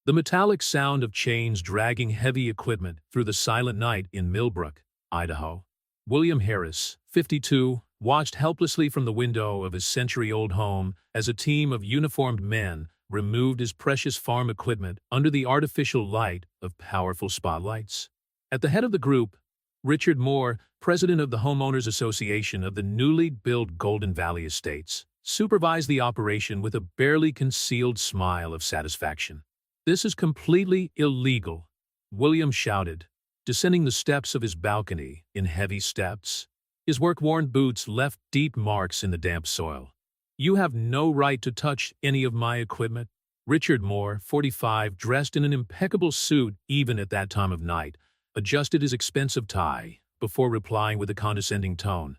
The metallic sound of chains dragging heavy equipment through the silent night in Millbrook, Idaho. William Harris, 52, watched helplessly from the window of his century-old home as a team of uniformed men removed his precious farm equipment under the artificial light of powerful spotlights. At the head of the group, Richard Moore, president of the Homeowners Association of the newly built Golden Valley Estates, supervised the operation with a barely concealed smile of satisfaction. "This is completely illegal," William shouted, descending the steps of his balcony in heavy steps. His work-worn boots left deep marks in the damp soil. "You have no right to touch any of my equipment." Richard Moore, 45, dressed in an impeccable suit even at that time of night, adjusted his expensive tie before replying with a condescending tone.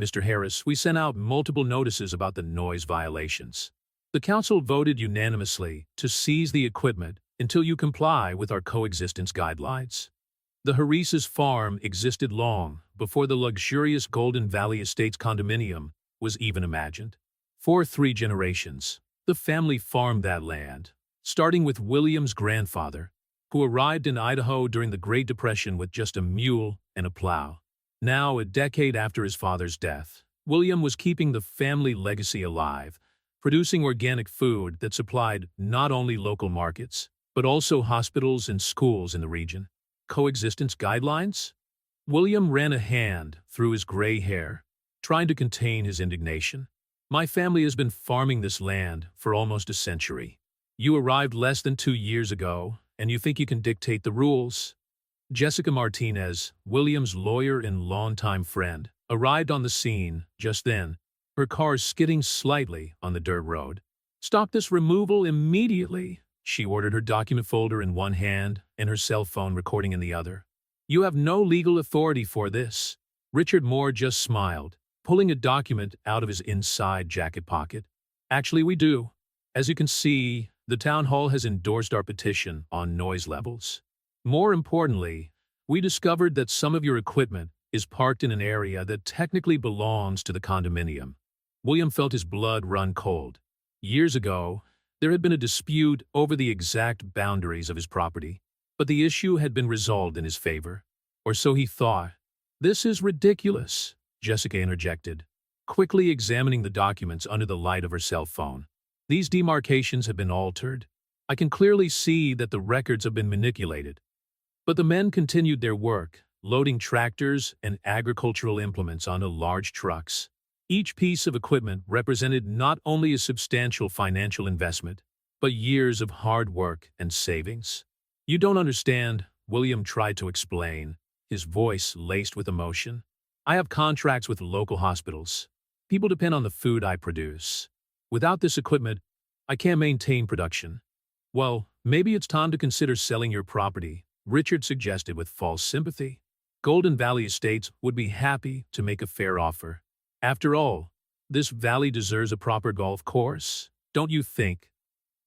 "Mr. Harris, we sent out multiple notices about the noise violations. The council voted unanimously to seize the equipment until you comply with our coexistence guidelines." The Harris's farm existed long before the luxurious Golden Valley Estates condominium was even imagined. For 3 generations, the family farmed that land, starting with William's grandfather, who arrived in Idaho during the Great Depression with just a mule and a plow. Now, a decade after his father's death, William was keeping the family legacy alive, producing organic food that supplied not only local markets, but also hospitals and schools in the region. Coexistence guidelines? William ran a hand through his gray hair, trying to contain his indignation. "My family has been farming this land for almost a century. You arrived less than 2 years ago, and you think you can dictate the rules?" Jessica Martinez, William's lawyer and longtime friend, arrived on the scene just then, her car skidding slightly on the dirt road. "Stop this removal immediately," she ordered, her document folder in one hand and her cell phone recording in the other. "You have no legal authority for this." Richard Moore just smiled, pulling a document out of his inside jacket pocket. "Actually, we do. As you can see, the town hall has endorsed our petition on noise levels. More importantly, we discovered that some of your equipment is parked in an area that technically belongs to the condominium." William felt his blood run cold. Years ago, there had been a dispute over the exact boundaries of his property, but the issue had been resolved in his favor. Or so he thought. "This is ridiculous," Jessica interjected, quickly examining the documents under the light of her cell phone. "These demarcations have been altered. I can clearly see that the records have been manipulated." But the men continued their work, loading tractors and agricultural implements onto large trucks. Each piece of equipment represented not only a substantial financial investment, but years of hard work and savings. "You don't understand," William tried to explain, his voice laced with emotion. "I have contracts with local hospitals. People depend on the food I produce. Without this equipment, I can't maintain production." "Well, maybe it's time to consider selling your property," Richard suggested with false sympathy. "Golden Valley Estates would be happy to make a fair offer. After all, this valley deserves a proper golf course, don't you think?"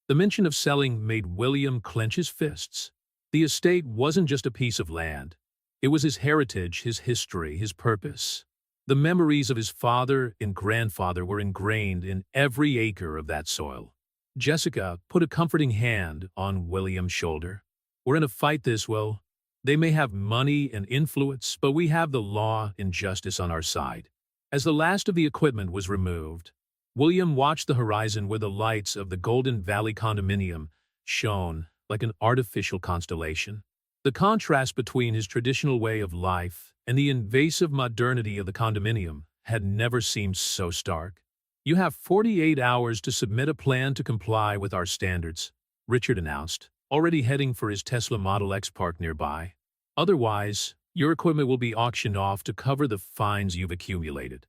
The mention of selling made William clench his fists. The estate wasn't just a piece of land. It was his heritage, his history, his purpose. The memories of his father and grandfather were ingrained in every acre of that soil. Jessica put a comforting hand on William's shoulder. "We're in a fight this well. They may have money and influence, but we have the law and justice on our side." As the last of the equipment was removed, William watched the horizon where the lights of the Golden Valley condominium shone like an artificial constellation. The contrast between his traditional way of life and the invasive modernity of the condominium had never seemed so stark. "You have 48 hours to submit a plan to comply with our standards," Richard announced, already heading for his Tesla Model X parked nearby. "Otherwise, your equipment will be auctioned off to cover the fines you've accumulated."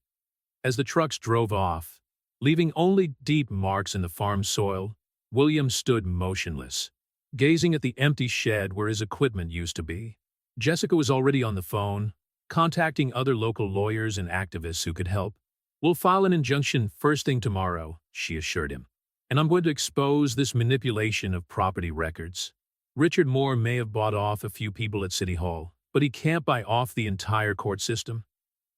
As the trucks drove off, leaving only deep marks in the farm soil, William stood motionless, gazing at the empty shed where his equipment used to be. Jessica was already on the phone, contacting other local lawyers and activists who could help. "We'll file an injunction first thing tomorrow," she assured him. "And I'm going to expose this manipulation of property records." Richard Moore may have bought off a few people at City Hall, but he can't buy off the entire court system.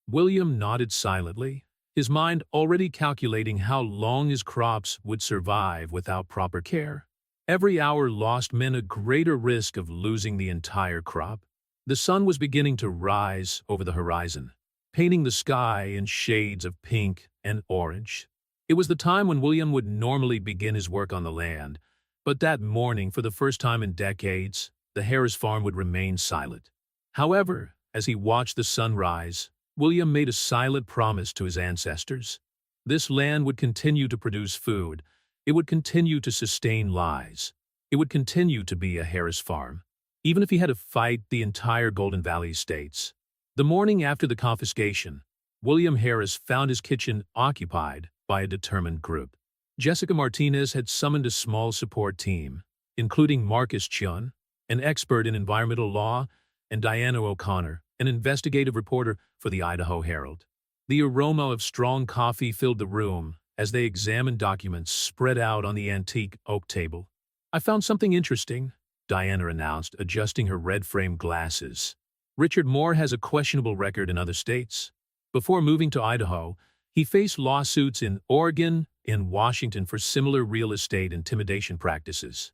William nodded silently, his mind already calculating how long his crops would survive without proper care. Every hour lost meant a greater risk of losing the entire crop. The sun was beginning to rise over the horizon, painting the sky in shades of pink and orange. It was the time when William would normally begin his work on the land, but that morning, for the first time in decades, the Harris farm would remain silent. However, as he watched the sun rise, William made a silent promise to his ancestors. This land would continue to produce food. It would continue to sustain lives. It would continue to be a Harris farm, even if he had to fight the entire Golden Valley estates. The morning after the confiscation, William Harris found his kitchen occupied by a determined group. Jessica Martinez had summoned a small support team, including Marcus Chun, an expert in environmental law, and Diana O'Connor, an investigative reporter for the Idaho Herald. The aroma of strong coffee filled the room as they examined documents spread out on the antique oak table. "I found something interesting," Diana announced, adjusting her red-framed glasses. "Richard Moore has a questionable record in other states. Before moving to Idaho, he faced lawsuits in Oregon and Washington for similar real estate intimidation practices."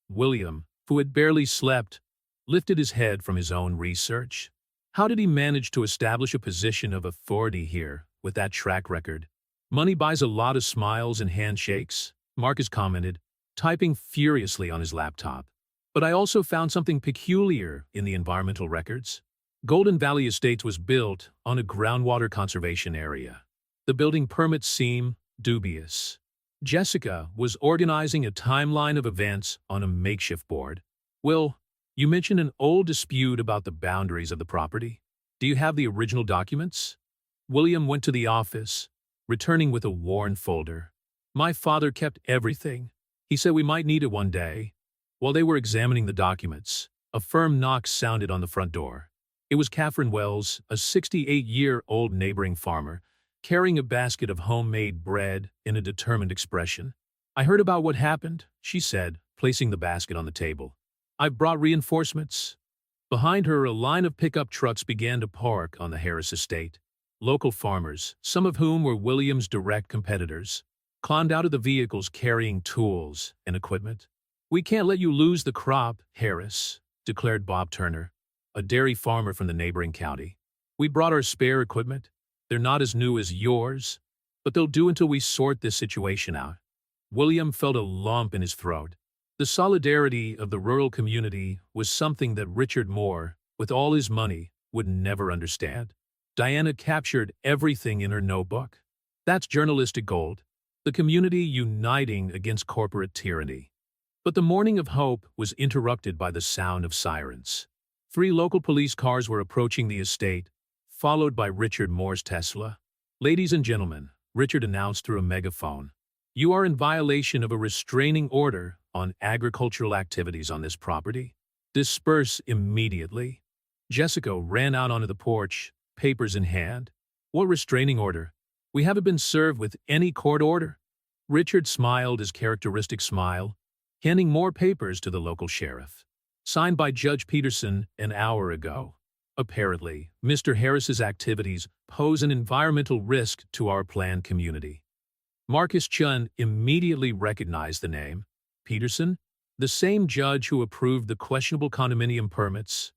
William, who had barely slept, lifted his head from his own research. How did he manage to establish a position of authority here with that track record? "Money buys a lot of smiles and handshakes," Marcus commented, typing furiously on his laptop. "But I also found something peculiar in the environmental records. Golden Valley Estates was built on a groundwater conservation area. The building permits seem dubious." Jessica was organizing a timeline of events on a makeshift board. "Will, you mentioned an old dispute about the boundaries of the property. Do you have the original documents?" William went to the office, returning with a worn folder. "My father kept everything. He said we might need it one day." While they were examining the documents, a firm knock sounded on the front door. It was Catherine Wells, a 68-year-old neighboring farmer, carrying a basket of homemade bread in a determined expression. "I heard about what happened," she said, placing the basket on the table. "I've brought reinforcements." Behind her, a line of pickup trucks began to park on the Harris estate. Local farmers, some of whom were William's direct competitors, climbed out of the vehicles carrying tools and equipment. "We can't let you lose the crop, Harris," declared Bob Turner, a dairy farmer from the neighboring county. "We brought our spare equipment. They're not as new as yours, but they'll do until we sort this situation out." William felt a lump in his throat. The solidarity of the rural community was something that Richard Moore, with all his money, would never understand. Diana captured everything in her notebook. That's journalistic gold. The community uniting against corporate tyranny. But the morning of hope was interrupted by the sound of sirens. 3 local police cars were approaching the estate, followed by Richard Moore's Tesla. "Ladies and gentlemen," Richard announced through a megaphone, "you are in violation of a restraining order on agricultural activities on this property. Disperse immediately." Jessica ran out onto the porch, papers in hand. "What restraining order? We haven't been served with any court order." Richard smiled his characteristic smile, handing more papers to the local sheriff. "Signed by Judge Peterson an hour ago. Apparently, Mr. Harris's activities pose an environmental risk to our planned community." Marcus Chun immediately recognized the name. "Peterson? The same judge who approved the questionable condominium permits."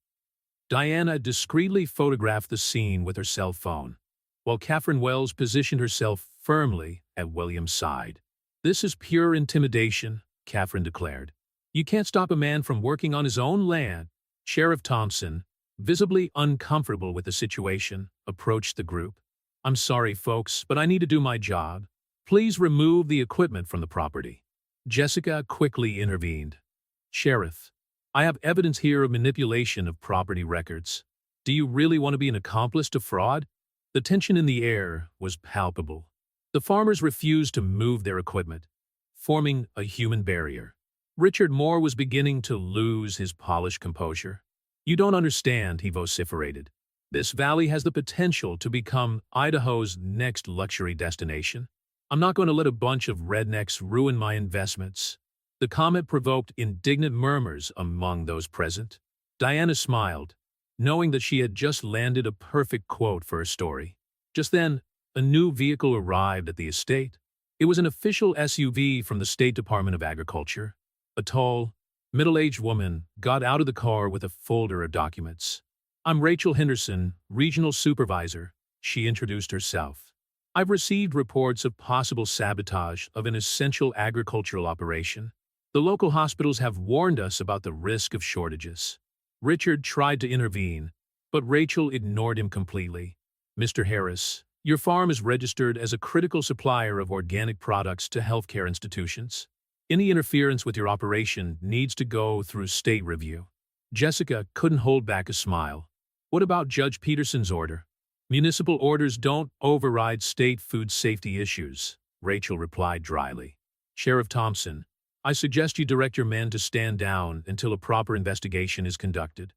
Diana discreetly photographed the scene with her cell phone, while Catherine Wells positioned herself firmly at William's side. "This is pure intimidation," Catherine declared. "You can't stop a man from working on his own land." Sheriff Thompson, visibly uncomfortable with the situation, approached the group. "I'm sorry, folks, but I need to do my job. Please remove the equipment from the property." Jessica quickly intervened. "Sheriff, I have evidence here of manipulation of property records. Do you really want to be an accomplice to fraud?" The tension in the air was palpable. The farmers refused to move their equipment, forming a human barrier. Richard Moore was beginning to lose his polished composure. "You don't understand," he vociferated. "This valley has the potential to become Idaho's next luxury destination. I'm not going to let a bunch of rednecks ruin my investments." The comment provoked indignant murmurs among those present. Diana smiled, knowing that she had just landed a perfect quote for her story. Just then, a new vehicle arrived at the estate. It was an official SUV from the State Department of Agriculture. A tall, middle-aged woman got out of the car with a folder of documents. "I'm Rachel Henderson, Regional Supervisor," she introduced herself. "I've received reports of possible sabotage of an essential agricultural operation. The local hospitals have warned us about the risk of shortages." Richard tried to intervene, but Rachel ignored him completely. "Mr. Harris, your farm is registered as a critical supplier of organic products to healthcare institutions. Any interference with your operation needs to go through state review." Jessica couldn't hold back a smile. "What about Judge Peterson's order?" "Municipal orders don't override state food safety issues," Rachel replied dryly. "Sheriff Thompson, I suggest you direct your men to stand down until a proper investigation is conducted."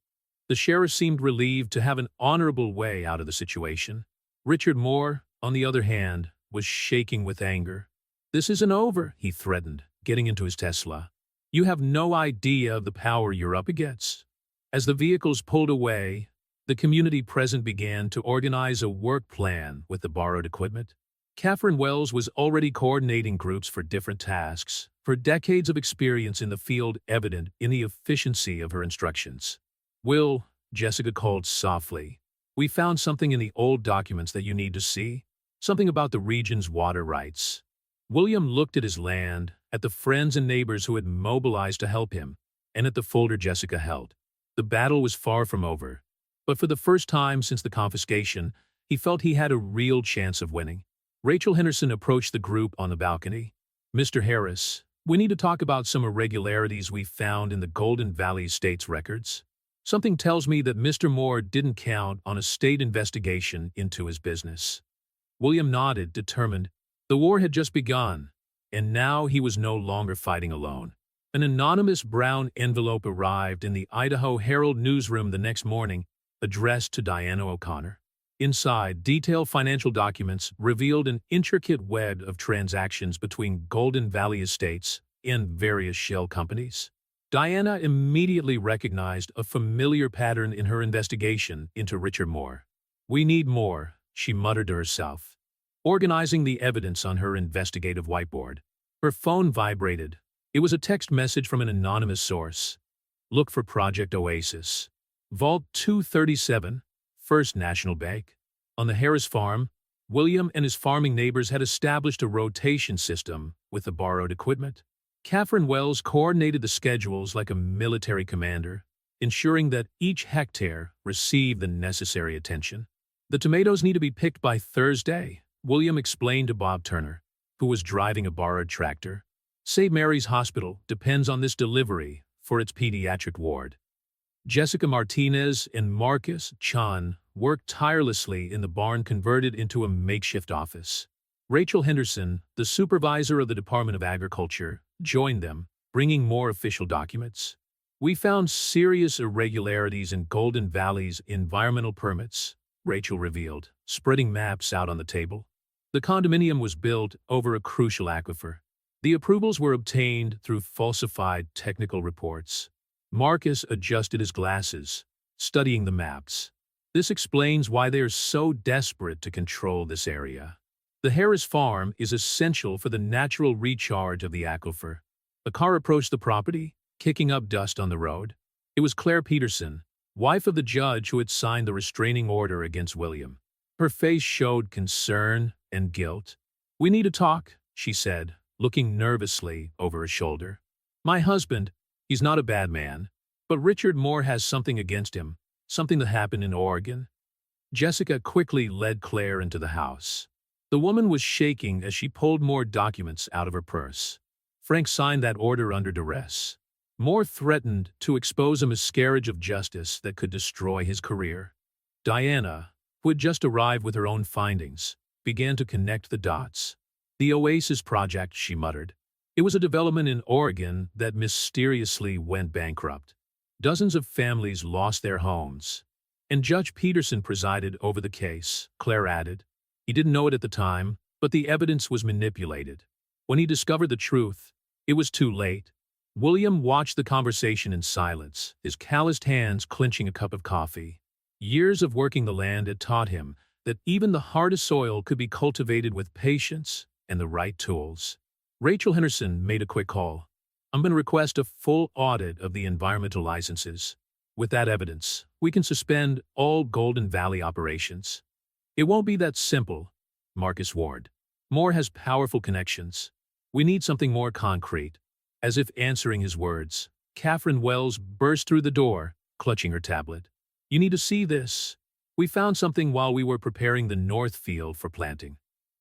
The sheriff seemed relieved to have an honorable way out of the situation. Richard Moore, on the other hand, was shaking with anger. "This isn't over," he threatened, getting into his Tesla. "You have no idea of the power you're up against." As the vehicles pulled away, the community present began to organize a work plan with the borrowed equipment. Catherine Wells was already coordinating groups for different tasks, her decades of experience in the field evident in the efficiency of her instructions. "Will," Jessica called softly, "we found something in the old documents that you need to see. Something about the region's water rights." William looked at his land, at the friends and neighbors who had mobilized to help him, and at the folder Jessica held. The battle was far from over, but for the first time since the confiscation, he felt he had a real chance of winning. Rachel Henderson approached the group on the balcony. "Mr. Harris, we need to talk about some irregularities we found in the Golden Valley Estate's records. Something tells me that Mr. Moore didn't count on a state investigation into his business." William nodded, determined. The war had just begun, and now he was no longer fighting alone. An anonymous brown envelope arrived in the Idaho Herald newsroom the next morning, addressed to Diana O'Connor. Inside, detailed financial documents revealed an intricate web of transactions between Golden Valley Estates and various shell companies. Diana immediately recognized a familiar pattern in her investigation into Richard Moore. "We need more," she muttered to herself, organizing the evidence on her investigative whiteboard. Her phone vibrated. It was a text message from an anonymous source. "Look for Project Oasis. Vault 237, First National Bank." On the Harris farm, William and his farming neighbors had established a rotation system with the borrowed equipment. Catherine Wells coordinated the schedules like a military commander, ensuring that each hectare received the necessary attention. "The tomatoes need to be picked by Thursday," William explained to Bob Turner, who was driving a borrowed tractor. "St. Mary's Hospital depends on this delivery for its pediatric ward." Jessica Martinez and Marcus Chan worked tirelessly in the barn converted into a makeshift office. Rachel Henderson, the supervisor of the Department of Agriculture, joined them, bringing more official documents. "We found serious irregularities in Golden Valley's environmental permits," Rachel revealed, spreading maps out on the table. The condominium was built over a crucial aquifer. The approvals were obtained through falsified technical reports. Marcus adjusted his glasses, studying the maps. "This explains why they are so desperate to control this area. The Harris farm is essential for the natural recharge of the aquifer." A car approached the property, kicking up dust on the road. It was Claire Peterson, wife of the judge who had signed the restraining order against William. Her face showed concern and guilt. "We need to talk," she said, looking nervously over her shoulder. "My husband, he's not a bad man, but Richard Moore has something against him, something that happened in Oregon." Jessica quickly led Claire into the house. The woman was shaking as she pulled more documents out of her purse. Frank signed that order under duress. Moore threatened to expose a miscarriage of justice that could destroy his career. Diana, who had just arrived with her own findings, began to connect the dots. "The Oasis Project," she muttered. "It was a development in Oregon that mysteriously went bankrupt. Dozens of families lost their homes. And Judge Peterson presided over the case," Claire added. "He didn't know it at the time, but the evidence was manipulated. When he discovered the truth, it was too late." William watched the conversation in silence, his calloused hands clenching a cup of coffee. Years of working the land had taught him that even the hardest soil could be cultivated with patience and the right tools. Rachel Henderson made a quick call. I'm going to request a full audit of the environmental licenses. With that evidence, we can suspend all Golden Valley operations. It won't be that simple, Marcus warned. Moore has powerful connections. We need something more concrete. As if answering his words, Catherine Wells burst through the door, clutching her tablet. You need to see this. We found something while we were preparing the north field for planting.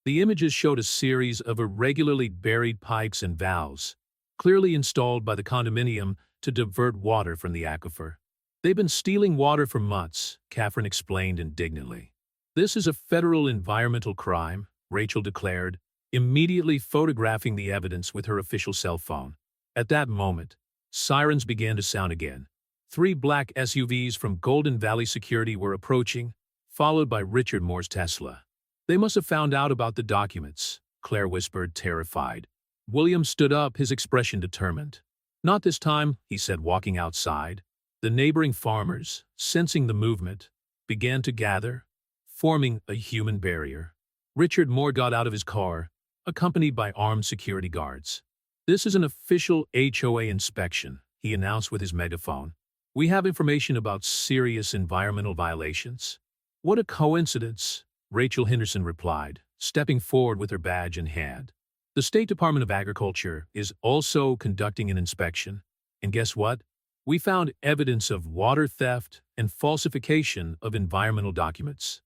The images showed a series of irregularly buried pipes and valves, clearly installed by the condominium to divert water from the aquifer. They've been stealing water for months, Catherine explained indignantly. This is a federal environmental crime, Rachel declared, immediately photographing the evidence with her official cell phone. At that moment, sirens began to sound again. 3 black SUVs from Golden Valley Security were approaching, followed by Richard Moore's Tesla. They must have found out about the documents, Claire whispered, terrified. William stood up, his expression determined. Not this time, he said, walking outside. The neighboring farmers, sensing the movement, began to gather, forming a human barrier. Richard Moore got out of his car, accompanied by armed security guards. This is an official HOA inspection, he announced with his megaphone. We have information about serious environmental violations. What a coincidence, Rachel Henderson replied, stepping forward with her badge in hand. The State Department of Agriculture is also conducting an inspection. And guess what? We found evidence of water theft and falsification of environmental documents.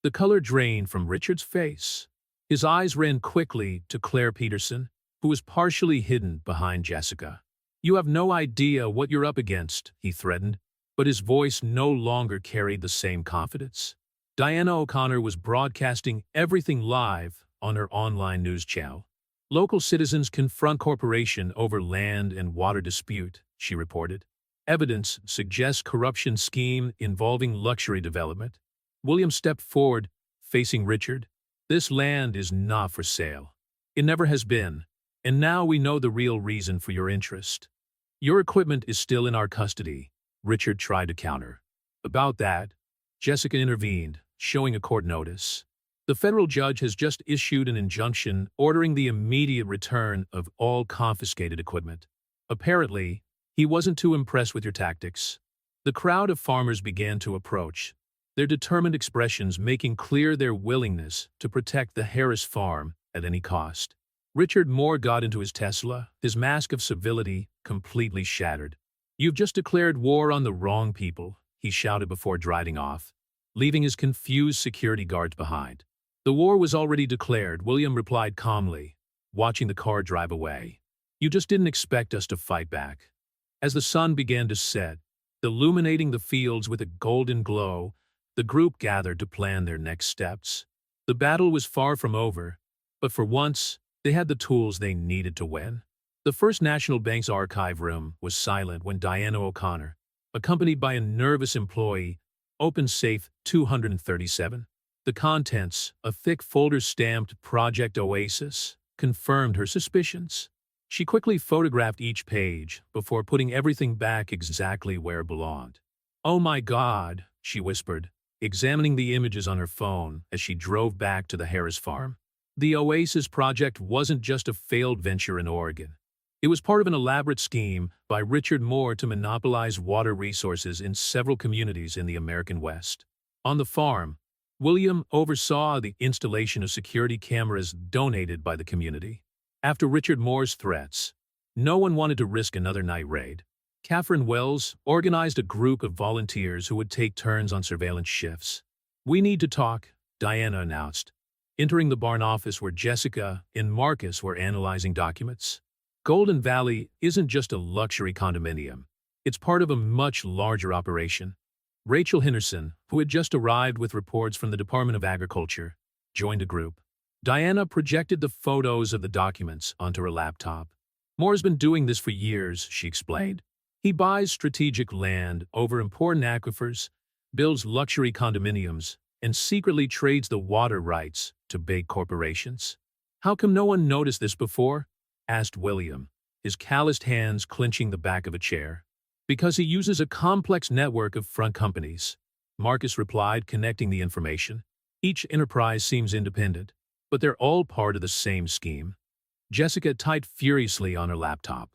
The color drained from Richard's face. His eyes ran quickly to Claire Peterson, who was partially hidden behind Jessica. You have no idea what you're up against, he threatened, but his voice no longer carried the same confidence. Diana O'Connor was broadcasting everything live on her online news channel. Local citizens confront corporation over land and water dispute, she reported. Evidence suggests corruption scheme involving luxury development. William stepped forward, facing Richard. This land is not for sale. It never has been. And now we know the real reason for your interest. Your equipment is still in our custody, Richard tried to counter. About that, Jessica intervened, showing a court notice. The federal judge has just issued an injunction ordering the immediate return of all confiscated equipment. Apparently, he wasn't too impressed with your tactics. The crowd of farmers began to approach, their determined expressions making clear their willingness to protect the Harris farm at any cost. Richard Moore got into his Tesla, his mask of civility completely shattered. You've just declared war on the wrong people, he shouted before driving off, leaving his confused security guards behind. The war was already declared, William replied calmly, watching the car drive away. You just didn't expect us to fight back. As the sun began to set, illuminating the fields with a golden glow, the group gathered to plan their next steps. The battle was far from over, but for once, they had the tools they needed to win. The First National Bank's archive room was silent when Diana O'Connor, accompanied by a nervous employee, opened safe 237. The contents, a thick folder stamped Project Oasis, confirmed her suspicions. She quickly photographed each page before putting everything back exactly where it belonged. Oh my God, she whispered, examining the images on her phone as she drove back to the Harris farm. The Oasis project wasn't just a failed venture in Oregon. It was part of an elaborate scheme by Richard Moore to monopolize water resources in several communities in the American West. On the farm, William oversaw the installation of security cameras donated by the community. After Richard Moore's threats, no one wanted to risk another night raid. Catherine Wells organized a group of volunteers who would take turns on surveillance shifts. We need to talk, Diana announced, entering the barn office where Jessica and Marcus were analyzing documents. Golden Valley isn't just a luxury condominium. It's part of a much larger operation. Rachel Henderson, who had just arrived with reports from the Department of Agriculture, joined the group. Diana projected the photos of the documents onto her laptop. Moore's been doing this for years, she explained. He buys strategic land over important aquifers, builds luxury condominiums, and secretly trades the water rights to big corporations. How come no one noticed this before? Asked William, his calloused hands clenching the back of a chair. Because he uses a complex network of front companies, Marcus replied, connecting the information. Each enterprise seems independent, but they're all part of the same scheme. Jessica typed furiously on her laptop.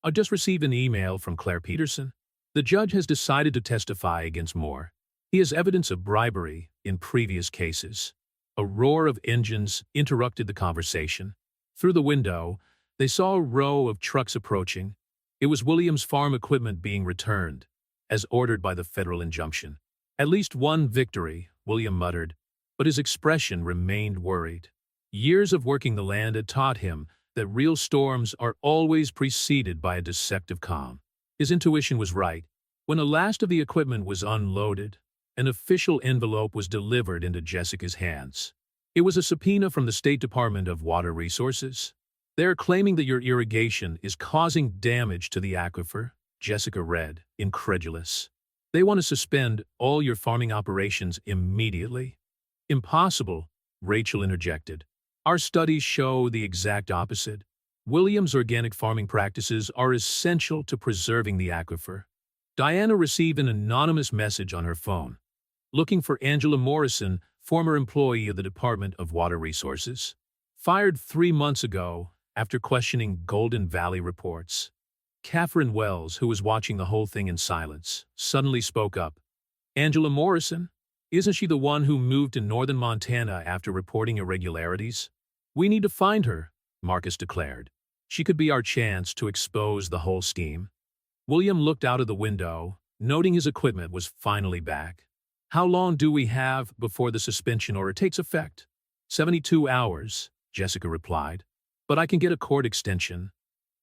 I just received an email from Claire Peterson. The judge has decided to testify against Moore. He has evidence of bribery in previous cases. A roar of engines interrupted the conversation. Through the window, they saw a row of trucks approaching. It was William's farm equipment being returned, as ordered by the federal injunction. At least one victory, William muttered, but his expression remained worried. Years of working the land had taught him that real storms are always preceded by a deceptive calm. His intuition was right. When the last of the equipment was unloaded, an official envelope was delivered into Jessica's hands. It was a subpoena from the State Department of Water Resources. "They're claiming that your irrigation is causing damage to the aquifer," Jessica read, incredulous. "They want to suspend all your farming operations immediately." "Impossible," Rachel interjected. "Our studies show the exact opposite. William's organic farming practices are essential to preserving the aquifer." Diana received an anonymous message on her phone. Looking for Angela Morrison, former employee of the Department of Water Resources. Fired 3 months ago after questioning Golden Valley reports. Catherine Wells, who was watching the whole thing in silence, suddenly spoke up. "Angela Morrison? Isn't she the one who moved to northern Montana after reporting irregularities?" "We need to find her," Marcus declared. "She could be our chance to expose the whole scheme." William looked out of the window, noting his equipment was finally back. "How long do we have before the suspension order takes effect?" 72 hours, Jessica replied. "But I can get a court extension."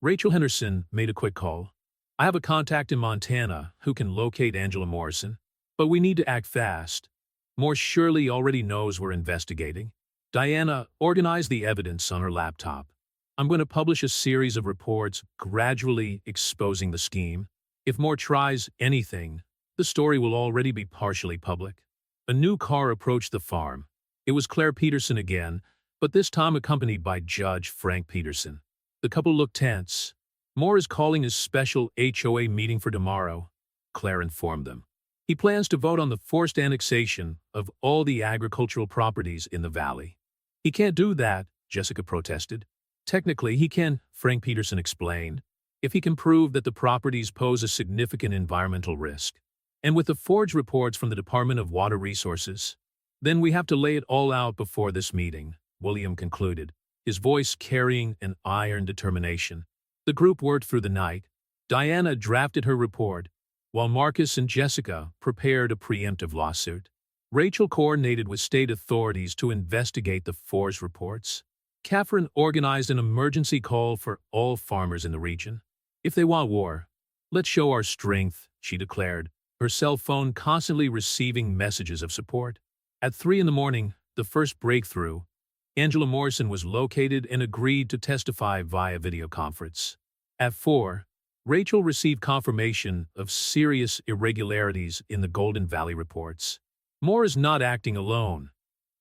Rachel Henderson made a quick call. "I have a contact in Montana who can locate Angela Morrison, but we need to act fast. Moore surely already knows we're investigating." Diana organized the evidence on her laptop. "I'm going to publish a series of reports gradually exposing the scheme. If Moore tries anything, the story will already be partially public." A new car approached the farm. It was Claire Peterson again, but this time accompanied by Judge Frank Peterson. The couple looked tense. "Moore is calling his special HOA meeting for tomorrow," Claire informed them. "He plans to vote on the forced annexation of all the agricultural properties in the valley." "He can't do that," Jessica protested. "Technically, he can," Frank Peterson explained, "if he can prove that the properties pose a significant environmental risk. And with the forged reports from the Department of Water Resources, then we have to lay it all out before this meeting," William concluded, his voice carrying an iron determination. The group worked through the night. Diana drafted her report, while Marcus and Jessica prepared a preemptive lawsuit. Rachel coordinated with state authorities to investigate the forged reports. Catherine organized an emergency call for all farmers in the region. "If they want war, let's show our strength," she declared, her cell phone constantly receiving messages of support. At 3 in the morning, the first breakthrough, Angela Morrison was located and agreed to testify via video conference. At 4, Rachel received confirmation of serious irregularities in the Golden Valley reports. "Moore is not acting alone,"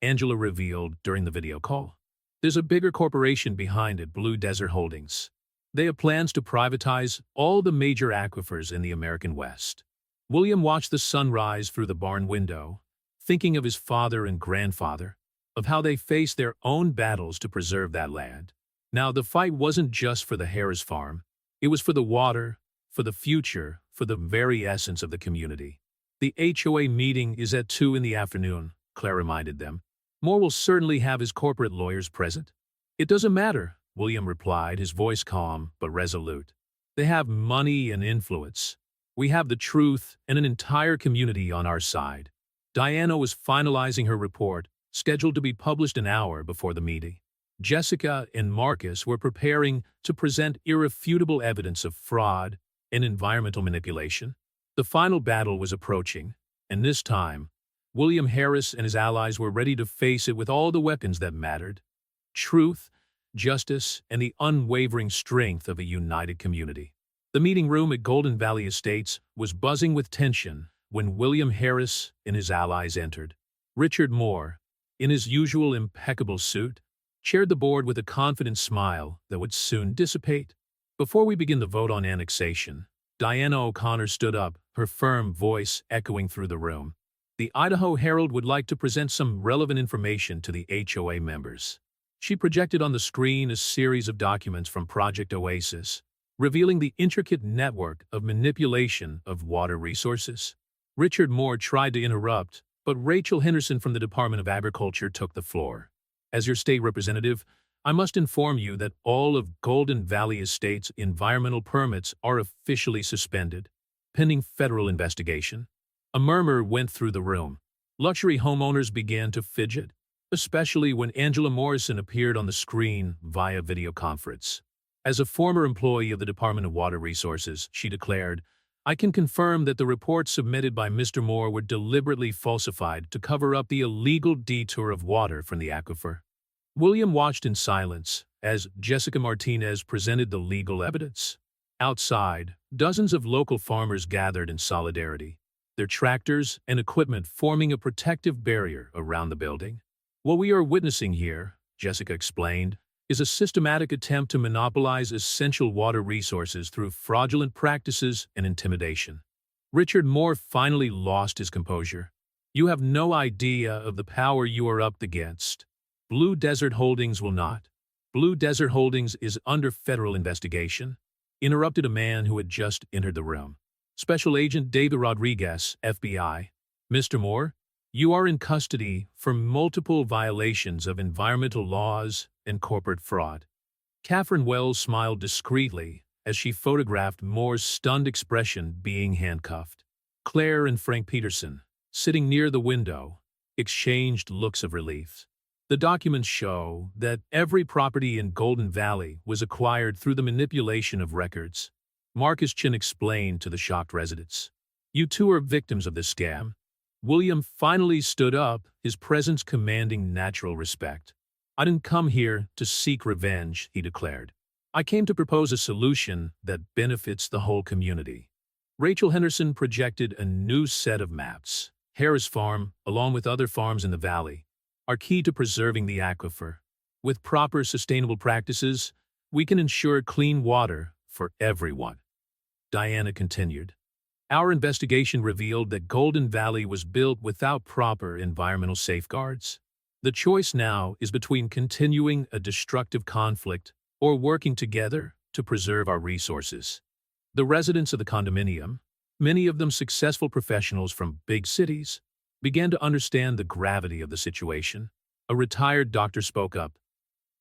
Angela revealed during the video call. "There's a bigger corporation behind it, Blue Desert Holdings. They have plans to privatize all the major aquifers in the American West." William watched the sun rise through the barn window, thinking of his father and grandfather, of how they faced their own battles to preserve that land. Now, the fight wasn't just for the Harris farm. It was for the water, for the future, for the very essence of the community. "The HOA meeting is at 2 in the afternoon, Claire reminded them. "Moore will certainly have his corporate lawyers present." "It doesn't matter," William replied, his voice calm but resolute. "They have money and influence. We have the truth and an entire community on our side." Diana was finalizing her report, scheduled to be published an hour before the meeting. Jessica and Marcus were preparing to present irrefutable evidence of fraud and environmental manipulation. The final battle was approaching, and this time, William Harris and his allies were ready to face it with all the weapons that mattered: truth, justice, and the unwavering strength of a united community. The meeting room at Golden Valley Estates was buzzing with tension when William Harris and his allies entered. Richard Moore, in his usual impeccable suit, chaired the board with a confident smile that would soon dissipate. "Before we begin the vote on annexation," Diana O'Connor stood up, her firm voice echoing through the room. "The Idaho Herald would like to present some relevant information to the HOA members." She projected on the screen a series of documents from Project Oasis, revealing the intricate network of manipulation of water resources. Richard Moore tried to interrupt, but Rachel Henderson from the Department of Agriculture took the floor. As your state representative, I must inform you that all of Golden Valley Estate's environmental permits are officially suspended, pending federal investigation. A murmur went through the room. Luxury homeowners began to fidget, especially when Angela Morrison appeared on the screen via video conference. As a former employee of the Department of Water Resources, she declared, I can confirm that the reports submitted by Mr. Moore were deliberately falsified to cover up the illegal detour of water from the aquifer. William watched in silence as Jessica Martinez presented the legal evidence. Outside, dozens of local farmers gathered in solidarity, their tractors and equipment forming a protective barrier around the building. What we are witnessing here, Jessica explained, is a systematic attempt to monopolize essential water resources through fraudulent practices and intimidation. Richard Moore finally lost his composure. You have no idea of the power you are up against. Blue Desert Holdings will not. Blue Desert Holdings is under federal investigation, interrupted a man who had just entered the room. Special Agent David Rodriguez, FBI. Mr. Moore, you are in custody for multiple violations of environmental laws and corporate fraud. Catherine Wells smiled discreetly as she photographed Moore's stunned expression being handcuffed. Claire and Frank Peterson, sitting near the window, exchanged looks of relief. The documents show that every property in Golden Valley was acquired through the manipulation of records. Marcus Chin explained to the shocked residents. You two are victims of this scam. William finally stood up, his presence commanding natural respect. I didn't come here to seek revenge, he declared. I came to propose a solution that benefits the whole community. Rachel Henderson projected a new set of maps. Harris Farm, along with other farms in the valley, are key to preserving the aquifer. With proper sustainable practices, we can ensure clean water for everyone. Diana continued. Our investigation revealed that Golden Valley was built without proper environmental safeguards. The choice now is between continuing a destructive conflict or working together to preserve our resources. The residents of the condominium, many of them successful professionals from big cities, began to understand the gravity of the situation. A retired doctor spoke up.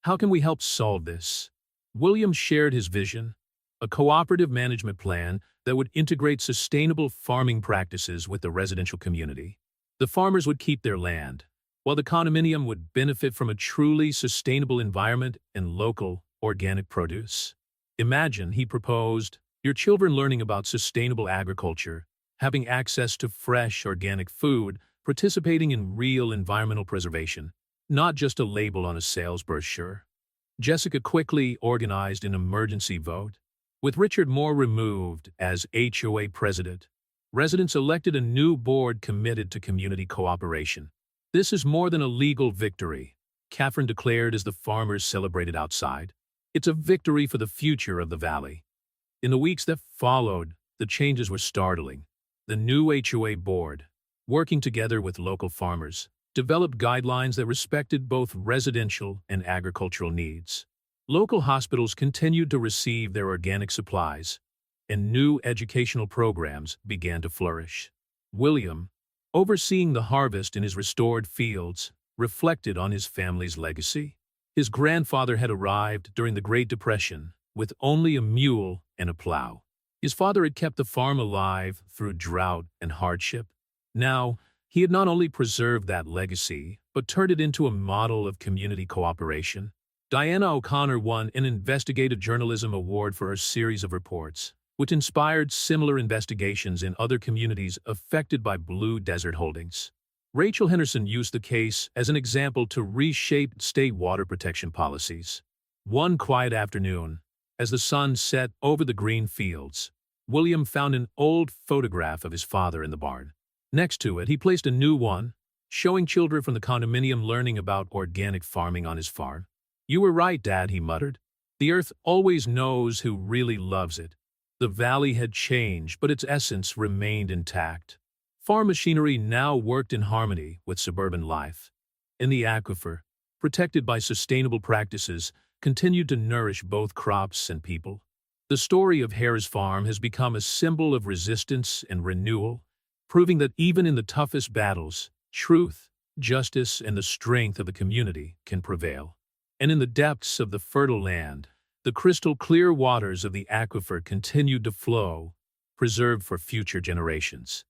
How can we help solve this? William shared his vision, a cooperative management plan that would integrate sustainable farming practices with the residential community. The farmers would keep their land, while the condominium would benefit from a truly sustainable environment and local, organic produce. Imagine, he proposed, your children learning about sustainable agriculture, having access to fresh, organic food, participating in real environmental preservation, not just a label on a sales brochure. Jessica quickly organized an emergency vote. With Richard Moore removed as HOA president, residents elected a new board committed to community cooperation. This is more than a legal victory, Catherine declared as the farmers celebrated outside. It's a victory for the future of the valley. In the weeks that followed, the changes were startling. The new HOA board, working together with local farmers, developed guidelines that respected both residential and agricultural needs. Local hospitals continued to receive their organic supplies, and new educational programs began to flourish. William, overseeing the harvest in his restored fields, reflected on his family's legacy. His grandfather had arrived during the Great Depression with only a mule and a plow. His father had kept the farm alive through drought and hardship. Now, he had not only preserved that legacy, but turned it into a model of community cooperation. Diana O'Connor won an investigative journalism award for her series of reports, which inspired similar investigations in other communities affected by Blue Desert Holdings. Rachel Henderson used the case as an example to reshape state water protection policies. One quiet afternoon, as the sun set over the green fields, William found an old photograph of his father in the barn. Next to it, he placed a new one, showing children from the condominium learning about organic farming on his farm. You were right, Dad, he muttered. The earth always knows who really loves it. The valley had changed, but its essence remained intact. Farm machinery now worked in harmony with suburban life. And the aquifer, protected by sustainable practices, continued to nourish both crops and people. The story of Hare's farm has become a symbol of resistance and renewal, proving that even in the toughest battles, truth, justice, and the strength of the community can prevail. And in the depths of the fertile land, the crystal-clear waters of the aquifer continued to flow, preserved for future generations.